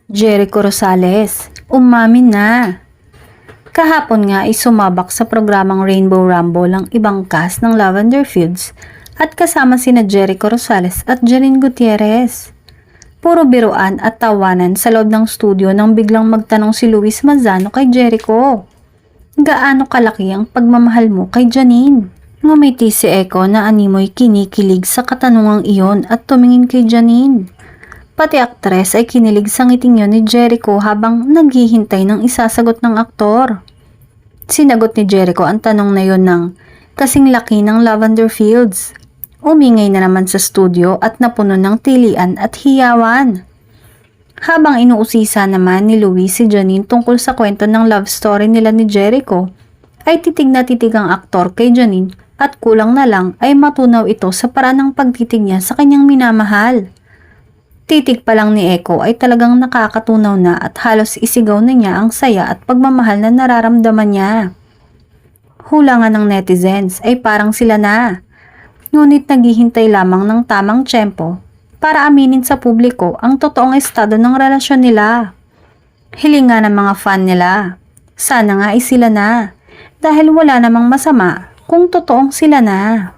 Jericho Rosales, umamin na. Kahapon nga ay sumabak sa programang Rainbow Rumble ang ibang cast ng Lavender Fields at kasama sina Jericho Rosales at Janine Gutierrez. Puro biruan at tawanan sa loob ng studio nang biglang magtanong si Luis Manzano kay Jericho. Gaano kalaki ang pagmamahal mo kay Janine? Ngumiti si Echo na animoy kinikilig sa katanungang iyon at tumingin kay Janine. Pati aktres ay kinilig sa ngiting yun ni Jericho habang naghihintay ng isasagot ng aktor. Sinagot ni Jericho ang tanong na yun ng kasing laki ng Lavender Fields. Umingay na naman sa studio at napuno ng tilian at hiyawan. Habang inuusisa naman ni Luis si Janine tungkol sa kwento ng love story nila ni Jericho, ay titig na titig ang aktor kay Janine at kulang na lang ay matunaw ito sa paraan ng pagtitig niya sa kanyang minamahal. Titig pa lang ni Echo ay talagang nakakatunaw na at halos isigaw na niya ang saya at pagmamahal na nararamdaman niya. Hula nga ng netizens ay parang sila na. Ngunit naghihintay lamang ng tamang tiyempo para aminin sa publiko ang totoong estado ng relasyon nila. Hilinga ng mga fan nila. Sana nga ay sila na dahil wala namang masama kung totoong sila na.